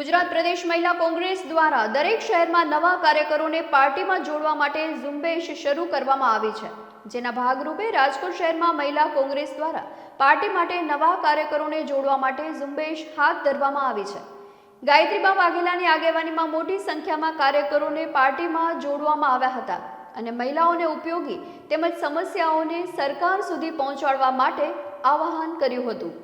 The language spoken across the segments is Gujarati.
ગુજરાત પ્રદેશ મહિલા કોંગ્રેસ દ્વારા દરેક શહેરમાં નવા કાર્યકરોને પાર્ટીમાં જોડવા માટે ઝુંબેશ શરૂ કરવામાં આવી છે, જેના ભાગરૂપે રાજકોટ શહેરમાં મહિલા કોંગ્રેસ દ્વારા પાર્ટી માટે નવા કાર્યકરોને જોડવા માટે ઝુંબેશ હાથ ધરવામાં આવી છે। ગાયત્રીબા વાઘેલાની આગેવાનીમાં મોટી સંખ્યામાં કાર્યકરોને પાર્ટીમાં જોડવામાં આવ્યા હતા અને મહિલાઓને ઉપયોગી તેમજ સમસ્યાઓને સરકાર સુધી પહોંચાડવા માટે આહ્વાન કર્યું હતું।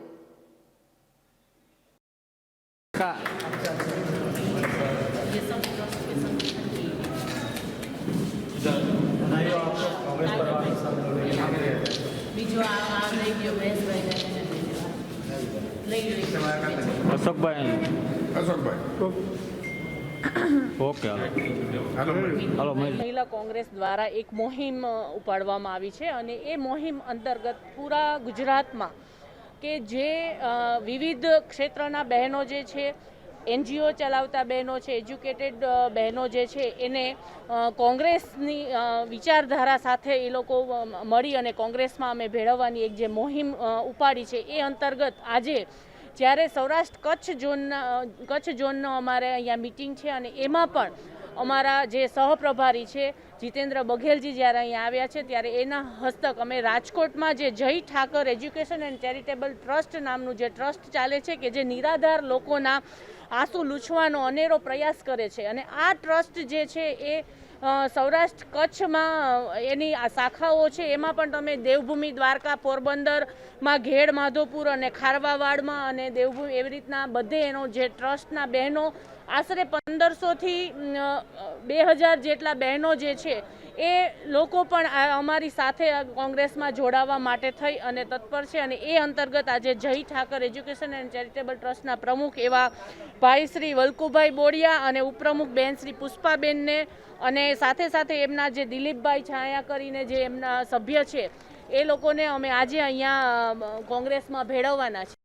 મહિલા કોંગ્રેસ દ્વારા એક મુહિમ ઉપાડવામાં આવી છે અને એ મુહિમ અંતર્ગત પૂરા ગુજરાતમાં કે જે વિવિધ ક્ષેત્રના બહેનો જે છે, એનજીઓ ચલાવતા બહેનો છે, એજ્યુકેટેડ બહેનો જે છે, એને કોંગ્રેસની વિચારધારા સાથે એ લોકો મળી અને કોંગ્રેસમાં અમે ભેળવવાની એક જે મુહિમ ઉપાડી છે, એ અંતર્ગત આજે જ્યારે સૌરાષ્ટ્ર કચ્છ ઝોનનો અમારે અહીંયા મિટિંગ છે અને એમાં પણ અમારા જે સહપ્રભારી છે જીતેન્દ્ર બઘેલજી જ્યારે અહીંયા આવ્યા છે, ત્યારે એના હસ્તક અમે રાજકોટમાં જે જય Thakar education and charitable trust નામનું જે ટ્રસ્ટ ચાલે છે કે જે નિરાધાર લોકોના આંસુ લૂછવાનો અનેરો પ્રયાસ કરે છે અને આ ટ્રસ્ટ જે છે એ સૌરાષ્ટ્ર કચ્છમાં એની આ શાખાઓ છે, એમાં પણ તમે દેવભૂમિ દ્વારકા, પોરબંદરમાં ઘેડ માધોપુર અને ખારવાવાડમાં અને દેવભૂમિ એવી રીતના બધે એનો જે ટ્રસ્ટના બહેનો આશરે 1500થી 2000 જેટલા બહેનો જે છે એ લોકો પણ અમારી સાથે કોંગ્રેસમાં જોડાવા માટે થઈ અને તત્પર છે અને એ અંતર્ગત આજે જય ઠાકર એજ્યુકેશન એન્ડ ચેરિટેબલ ટ્રસ્ટના પ્રમુખ એવા ભાઈ શ્રી વલ્કુભાઈ બોડિયા અને ઉપપ્રમુખ બેન શ્રી પુષ્પાબેનને અને સાથે સાથે એમના જે દિલીપભાઈ છાયા કરીને જે એમના સભ્ય છે એ લોકોને અમે આજે અહીંયા કોંગ્રેસમાં ભેળવવાના છે।